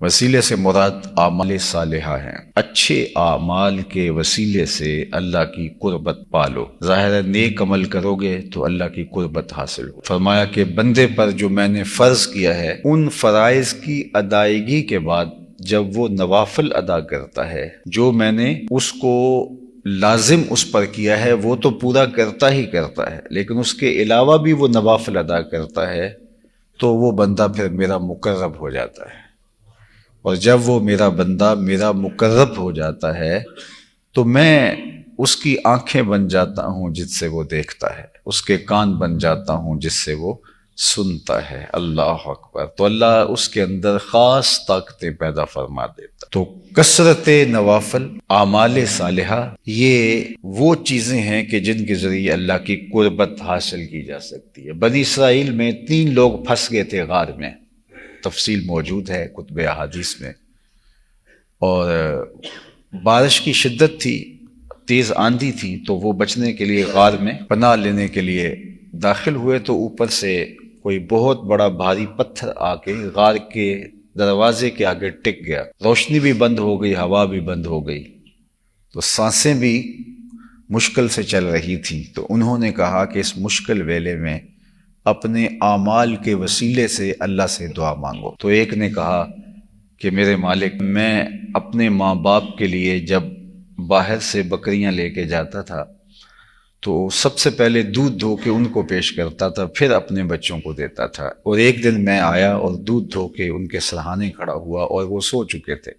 وسیلے سے مراد اعمال صالحہ ہیں۔ اچھے اعمال کے وسیلے سے اللہ کی قربت پالو۔ ظاہر ہے نیک عمل کرو گے تو اللہ کی قربت حاصل ہو۔ فرمایا کہ بندے پر جو میں نے فرض کیا ہے ان فرائض کی ادائیگی کے بعد جب وہ نوافل ادا کرتا ہے، جو میں نے اس کو لازم اس پر کیا ہے وہ تو پورا کرتا ہی کرتا ہے، لیکن اس کے علاوہ بھی وہ نوافل ادا کرتا ہے تو وہ بندہ پھر میرا مقرب ہو جاتا ہے۔ اور جب وہ میرا بندہ میرا مقرب ہو جاتا ہے تو میں اس کی آنکھیں بن جاتا ہوں جس سے وہ دیکھتا ہے، اس کے کان بن جاتا ہوں جس سے وہ سنتا ہے۔ اللہ اکبر۔ تو اللہ اس کے اندر خاص طاقتیں پیدا فرما دیتا۔ تو کثرت نوافل، اعمال صالحہ، یہ وہ چیزیں ہیں کہ جن کے ذریعے اللہ کی قربت حاصل کی جا سکتی ہے۔ بنی اسرائیل میں 3 لوگ پھنس گئے تھے غار میں، تفصیل موجود ہے کتب احادیث میں، اور بارش کی شدت تھی، تیز آندھی تھی، تو وہ بچنے کے لیے غار میں پناہ لینے کے لیے داخل ہوئے تو اوپر سے کوئی بہت بڑا بھاری پتھر آ کے غار کے دروازے کے آگے ٹک گیا۔ روشنی بھی بند ہو گئی، ہوا بھی بند ہو گئی، تو سانسیں بھی مشکل سے چل رہی تھی۔ تو انہوں نے کہا کہ اس مشکل ویلے میں اپنے اعمال کے وسیلے سے اللہ سے دعا مانگو۔ تو ایک نے کہا کہ میرے مالک، میں اپنے ماں باپ کے لیے جب باہر سے بکریاں لے کے جاتا تھا تو سب سے پہلے دودھ دھو کے ان کو پیش کرتا تھا، پھر اپنے بچوں کو دیتا تھا۔ اور ایک دن میں آیا اور دودھ دھو کے ان کے سرہانے کھڑا ہوا اور وہ سو چکے تھے،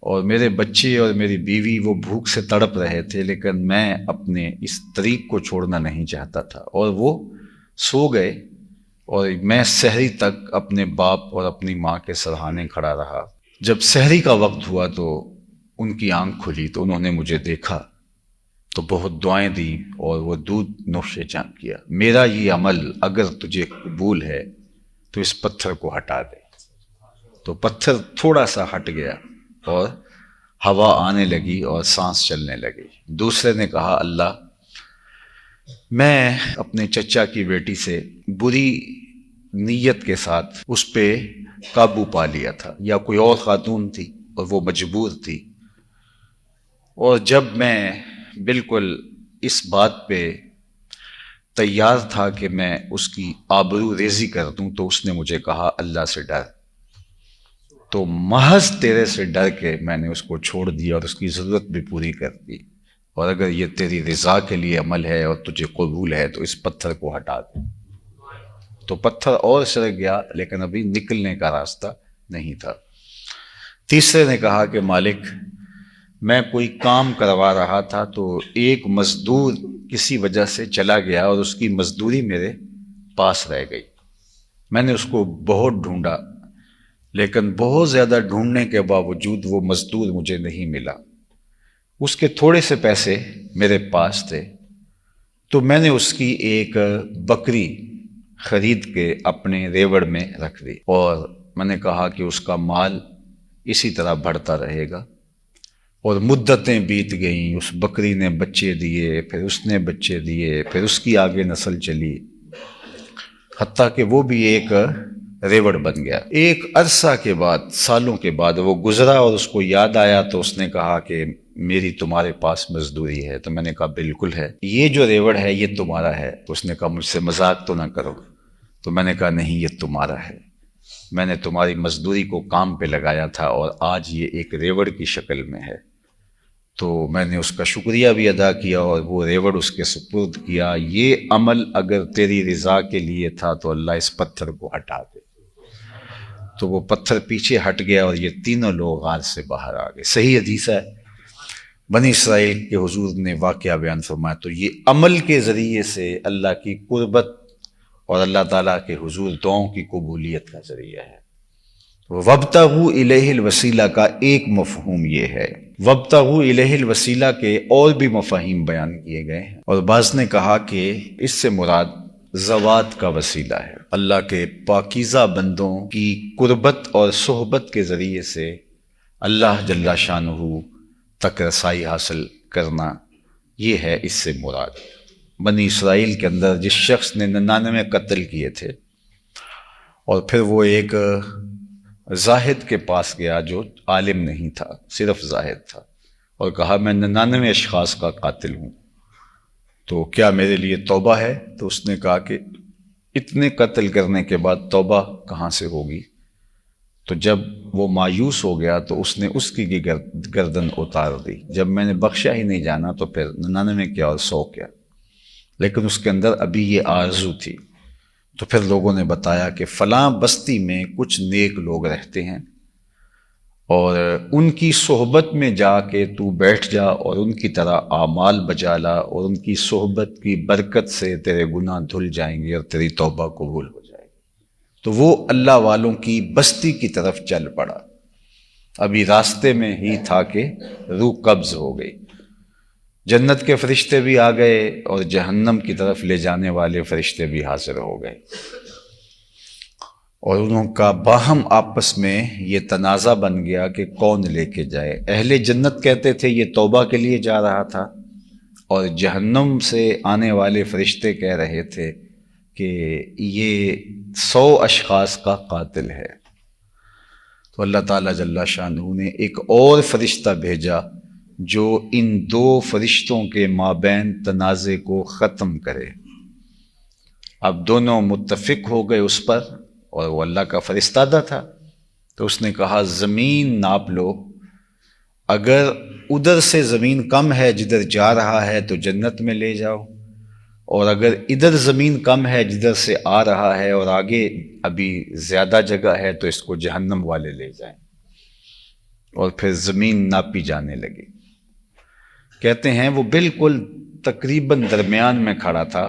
اور میرے بچے اور میری بیوی وہ بھوک سے تڑپ رہے تھے، لیکن میں اپنے اس طریق کو چھوڑنا نہیں چاہتا تھا، اور وہ سو گئے، اور میں سحری تک اپنے باپ اور اپنی ماں کے سرہانے کھڑا رہا۔ جب سحری کا وقت ہوا تو ان کی آنکھ کھلی تو انہوں نے مجھے دیکھا تو بہت دعائیں دی اور وہ دودھ نوش جان کیا۔ میرا یہ عمل اگر تجھے قبول ہے تو اس پتھر کو ہٹا دے۔ تو پتھر تھوڑا سا ہٹ گیا اور ہوا آنے لگی اور سانس چلنے لگی۔ دوسرے نے کہا، اللہ، میں اپنے چچا کی بیٹی سے بری نیت کے ساتھ اس پہ قابو پا لیا تھا، یا کوئی اور خاتون تھی اور وہ مجبور تھی، اور جب میں بالکل اس بات پہ تیار تھا کہ میں اس کی آبرو ریزی کر دوں تو اس نے مجھے کہا اللہ سے ڈر۔ تو محض تیرے سے ڈر کے میں نے اس کو چھوڑ دیا اور اس کی ضرورت بھی پوری کر دی، اور اگر یہ تیری رضا کے لیے عمل ہے اور تجھے قبول ہے تو اس پتھر کو ہٹا دے۔ تو پتھر اور سرک گیا، لیکن ابھی نکلنے کا راستہ نہیں تھا۔ تیسرے نے کہا کہ مالک، میں کوئی کام کروا رہا تھا تو ایک مزدور کسی وجہ سے چلا گیا اور اس کی مزدوری میرے پاس رہ گئی۔ میں نے اس کو بہت ڈھونڈا، لیکن بہت زیادہ ڈھونڈنے کے باوجود وہ مزدور مجھے نہیں ملا۔ اس کے تھوڑے سے پیسے میرے پاس تھے، تو میں نے اس کی ایک بکری خرید کے اپنے ریوڑ میں رکھ دی، اور میں نے کہا کہ اس کا مال اسی طرح بڑھتا رہے گا۔ اور مدتیں بیت گئیں، اس بکری نے بچے دیے، پھر اس نے بچے دیے، پھر اس کی آگے نسل چلی، حتیٰ کہ وہ بھی ایک ریوڑ بن گیا۔ ایک عرصہ کے بعد، سالوں کے بعد وہ گزرا اور اس کو یاد آیا تو اس نے کہا کہ میری تمہارے پاس مزدوری ہے۔ تو میں نے کہا بالکل ہے، یہ جو ریوڑ ہے یہ تمہارا ہے۔ تو اس نے کہا مجھ سے مذاق تو نہ کرو۔ تو میں نے کہا نہیں، یہ تمہارا ہے، میں نے تمہاری مزدوری کو کام پہ لگایا تھا اور آج یہ ایک ریوڑ کی شکل میں ہے۔ تو میں نے اس کا شکریہ بھی ادا کیا اور وہ ریوڑ اس کے سپرد کیا۔ یہ عمل اگر تیری رضا کے لیے تھا تو اللہ اس پتھر کو ہٹا دے۔ تو وہ پتھر پیچھے ہٹ گیا اور یہ تینوں لوگ غار سے باہر آ گئے۔ صحیح حدیث ہے، بنی اسرائیل کے حضور نے واقعہ بیان فرمایا۔ تو یہ عمل کے ذریعے سے اللہ کی قربت اور اللہ تعالیٰ کے حضور دعاؤں کی قبولیت کا ذریعہ ہے۔ وَابْتَغُوا إِلَيْهِ الْوَسِيلَہ کا ایک مفہوم یہ ہے۔ وَابْتَغُوا إِلَيْهِ الْوَسِيلَہ کے اور بھی مفاہیم بیان کیے گئے ہیں، اور بعض نے کہا کہ اس سے مراد زوات کا وسیلہ ہے۔ اللہ کے پاکیزہ بندوں کی قربت اور صحبت کے ذریعے سے اللہ جل شانہ تک رسائی حاصل کرنا، یہ ہے اس سے مراد۔ بنی اسرائیل کے اندر جس شخص نے 99 قتل کیے تھے اور پھر وہ ایک زاہد کے پاس گیا جو عالم نہیں تھا، صرف زاہد تھا، اور کہا میں 99 اشخاص کا قاتل ہوں، تو کیا میرے لیے توبہ ہے؟ تو اس نے کہا کہ اتنے قتل کرنے کے بعد توبہ کہاں سے ہوگی؟ تو جب وہ مایوس ہو گیا تو اس نے اس کی گردن اتار دی، جب میں نے بخشا ہی نہیں جانا تو پھر 99 کیا اور 100 کیا؟ لیکن اس کے اندر ابھی یہ آرزو تھی۔ تو پھر لوگوں نے بتایا کہ فلاں بستی میں کچھ نیک لوگ رہتے ہیں، اور ان کی صحبت میں جا کے تو بیٹھ جا اور ان کی طرح اعمال بجا لا، اور ان کی صحبت کی برکت سے تیرے گناہ دھل جائیں گے اور تیری توبہ قبول ہو جائے گی۔ تو وہ اللہ والوں کی بستی کی طرف چل پڑا، ابھی راستے میں ہی تھا کہ روح قبض ہو گئی۔ جنت کے فرشتے بھی آ گئے اور جہنم کی طرف لے جانے والے فرشتے بھی حاضر ہو گئے، اور انہوں کا باہم آپس میں یہ تنازع بن گیا کہ کون لے کے جائے۔ اہل جنت کہتے تھے یہ توبہ کے لیے جا رہا تھا، اور جہنم سے آنے والے فرشتے کہہ رہے تھے کہ یہ 100 اشخاص کا قاتل ہے۔ تو اللہ تعالیٰ جل شانہ نے ایک اور فرشتہ بھیجا جو ان دو فرشتوں کے مابین تنازع کو ختم کرے۔ اب دونوں متفق ہو گئے اس پر، اور وہ اللہ کا فرستادہ تھا، تو اس نے کہا زمین ناپ لو، اگر ادھر سے زمین کم ہے جدھر جا رہا ہے تو جنت میں لے جاؤ، اور اگر ادھر زمین کم ہے جدھر سے آ رہا ہے اور آگے ابھی زیادہ جگہ ہے تو اس کو جہنم والے لے جائیں۔ اور پھر زمین ناپی جانے لگی۔ کہتے ہیں وہ بالکل تقریباً درمیان میں کھڑا تھا،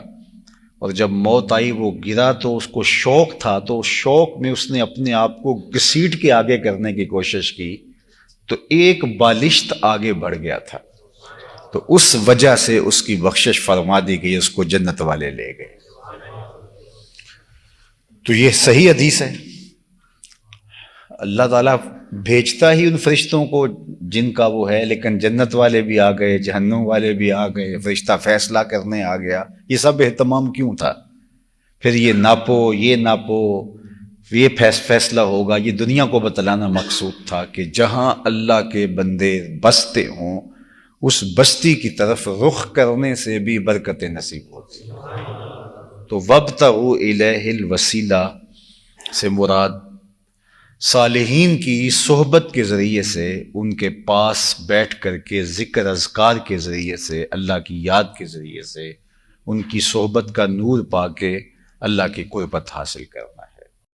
اور جب موت آئی وہ گرا تو اس کو شوق تھا، تو شوق میں اس نے اپنے آپ کو گھسیٹ کے آگے کرنے کی کوشش کی، تو ایک بالشت آگے بڑھ گیا تھا، تو اس وجہ سے اس کی بخشش فرما دی گئی، اس کو جنت والے لے گئے۔ تو یہ صحیح حدیث ہے۔ اللہ تعالیٰ بھیجتا ہی ان فرشتوں کو جن کا وہ ہے، لیکن جنت والے بھی آ گئے، جہنم والے بھی آ گئے، فرشتہ فیصلہ کرنے آ گیا۔ یہ سب اہتمام کیوں تھا؟ پھر یہ ناپو، یہ ناپو، یہ فیصلہ ہوگا، یہ دنیا کو بتلانا مقصود تھا کہ جہاں اللہ کے بندے بستے ہوں اس بستی کی طرف رخ کرنے سے بھی برکتیں نصیب ہوتی ہیں۔ تو وابتغوا الیہ الوسیلہ سے مراد صالحین کی صحبت کے ذریعے سے، ان کے پاس بیٹھ کر کے ذکر اذکار کے ذریعے سے، اللہ کی یاد کے ذریعے سے، ان کی صحبت کا نور پا کے اللہ کی قربت حاصل کرنا ہے۔